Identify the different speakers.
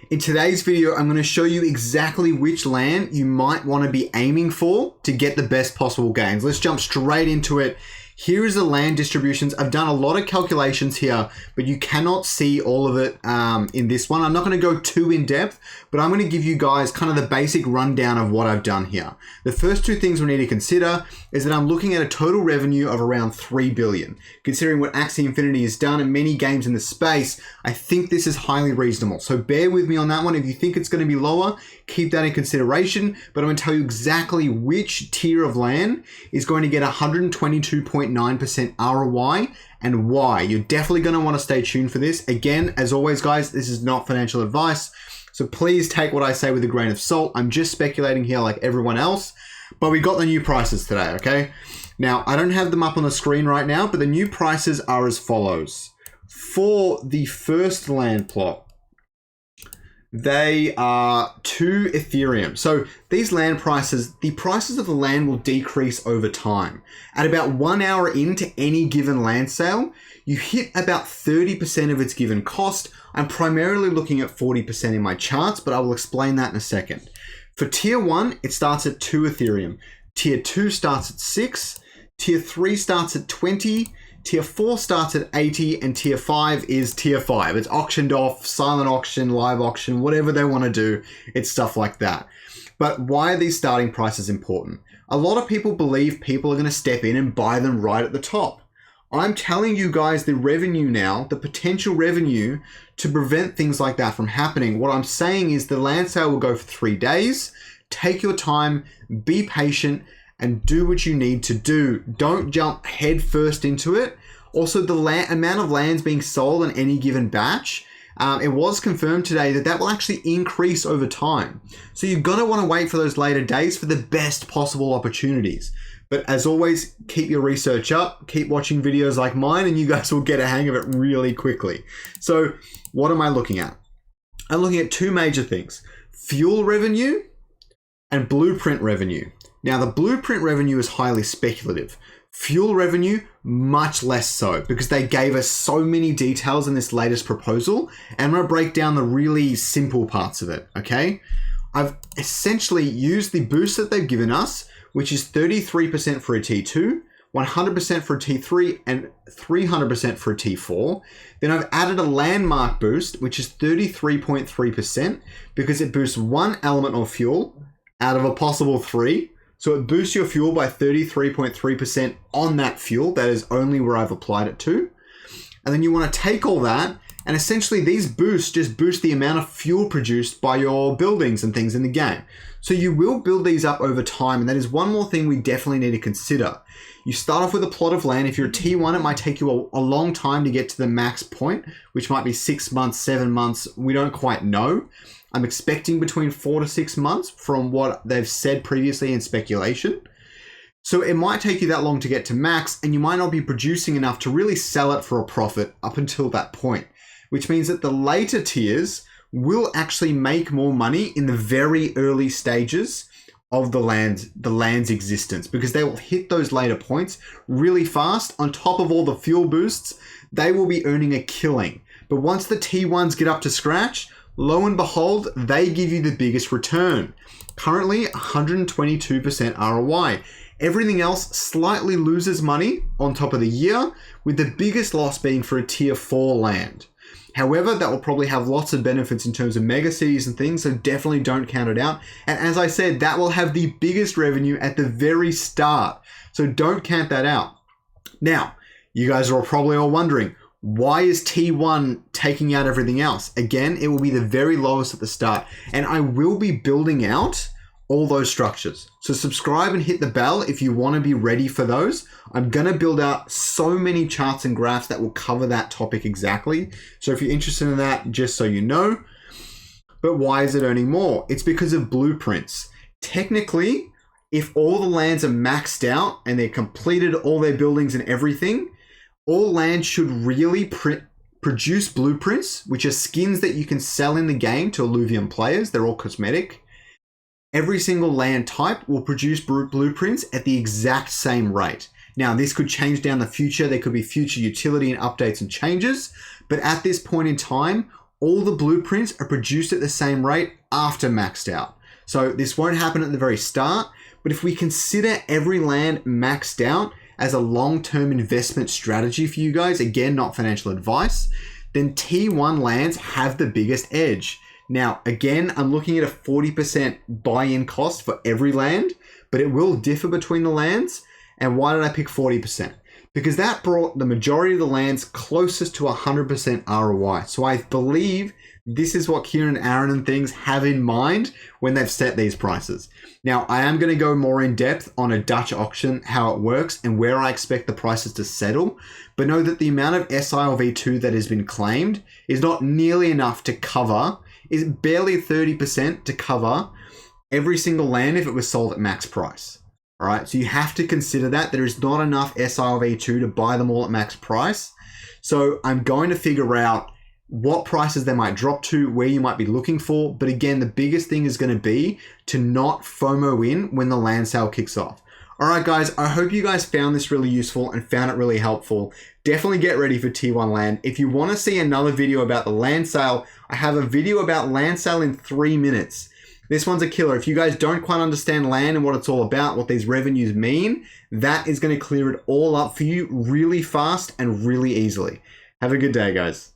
Speaker 1: In today's video, I'm going to show you exactly which land you might want to be aiming for to get the best possible gains. Let's jump straight into it. Here is the land distributions. I've done a lot of calculations here, but you cannot see all of it in this one. I'm not going to go too in depth, but I'm going to give you guys kind of the basic rundown of what I've done here. The first two things we need to consider is that I'm looking at a total revenue of around 3 billion. Considering what Axie Infinity has done in many games in the space, I think this is highly reasonable. So bear with me on that one. If you think it's going to be lower, keep that in consideration, but I'm going to tell you exactly which tier of land is going to get 122.9% ROI and why. You're definitely going to want to stay tuned for this. Again, as always, guys, this is not financial advice, so please take what I say with a grain of salt. I'm just speculating here like everyone else, but we got the new prices today, okay? Now, I don't have them up on the screen right now, but the new prices are as follows. For the first land plot, they are 2 Ethereum. So these land prices, the prices of the land will decrease over time. At about 1 hour into any given land sale, you hit about 30% of its given cost. I'm primarily looking at 40% in my charts, but I will explain that in a second. For tier 1, it starts at 2 Ethereum. Tier 2 starts at 6. Tier 3 starts at 20. Tier 4 starts at 80, and Tier 5 is Tier 5. It's auctioned off, silent auction, live auction, whatever they want to do. It's stuff like that. But why are these starting prices important? A lot of people believe people are going to step in and buy them right at the top. I'm telling you guys the revenue now, the potential revenue to prevent things like that from happening. What I'm saying is the land sale will go for 3 days. Take your time, be patient, and do what you need to do. Don't jump head first into it. Also, the amount of lands being sold in any given batch, it was confirmed today that will actually increase over time. So you're gonna wanna wait for those later days for the best possible opportunities. But as always, keep your research up, keep watching videos like mine, and you guys will get a hang of it really quickly. So what am I looking at? I'm looking at 2 major things: fuel revenue and blueprint revenue. Now, the blueprint revenue is highly speculative. Fuel revenue, much less so, because they gave us so many details in this latest proposal. And I'm going to break down the really simple parts of it, okay? I've essentially used the boost that they've given us, which is 33% for a T2, 100% for a T3, and 300% for a T4. Then I've added a landmark boost, which is 33.3%, because it boosts 1 element of fuel out of a possible 3. So it boosts your fuel by 33.3% on that fuel. That is only where I've applied it to. And then you want to take all that, and essentially these boosts just boost the amount of fuel produced by your buildings and things in the game. So you will build these up over time, and that is one more thing we definitely need to consider. You start off with a plot of land. If you're a T1, it might take you a long time to get to the max point, which might be 6 months, 7 months. We don't quite know. I'm expecting between 4 to 6 months from what they've said previously in speculation. So it might take you that long to get to max, and you might not be producing enough to really sell it for a profit up until that point, which means that the later tiers will actually make more money in the very early stages of the land's existence, because they will hit those later points really fast. On top of all the fuel boosts, they will be earning a killing. But once the T1s get up to scratch, lo and behold, they give you the biggest return. Currently, 122% ROI. Everything else slightly loses money on top of the year, with the biggest loss being for a tier 4 land. However, that will probably have lots of benefits in terms of mega cities and things, so definitely don't count it out. And as I said, that will have the biggest revenue at the very start, so don't count that out. Now, you guys are probably all wondering, why is T1 taking out everything else? Again, it will be the very lowest at the start, and I will be building out all those structures. So subscribe and hit the bell if you want to be ready for those. I'm going to build out so many charts and graphs that will cover that topic exactly. So if you're interested in that, just so you know. But why is it earning more? It's because of blueprints. Technically, if all the lands are maxed out and they're completed, all their buildings and everything, all land should really produce blueprints, which are skins that you can sell in the game to Illuvium players. They're all cosmetic. Every single land type will produce blueprints at the exact same rate. Now, this could change down the future. There could be future utility and updates and changes. But at this point in time, all the blueprints are produced at the same rate after maxed out. So this won't happen at the very start, but if we consider every land maxed out as a long-term investment strategy for you guys, again, not financial advice, then T1 lands have the biggest edge. Now, again, I'm looking at a 40% buy-in cost for every land, but it will differ between the lands. And why did I pick 40%? Because that brought the majority of the lands closest to 100% ROI. So I believe this is what Kieran, Aaron, and things have in mind when they've set these prices. Now, I am going to go more in depth on a Dutch auction, how it works, and where I expect the prices to settle. But know that the amount of sILV2 that has been claimed is not nearly enough to cover, is barely 30% to cover every single land if it was sold at max price. All right, so you have to consider that there is not enough sILV2 to buy them all at max price. So I'm going to figure out what prices they might drop to, where you might be looking for. But again, the biggest thing is going to be to not FOMO in when the land sale kicks off. All right, guys, I hope you guys found this really useful and found it really helpful. Definitely get ready for T1 land. If you want to see another video about the land sale, I have a video about land sale in 3 minutes. This one's a killer. If you guys don't quite understand land and what it's all about, what these revenues mean, that is going to clear it all up for you really fast and really easily. Have a good day, guys.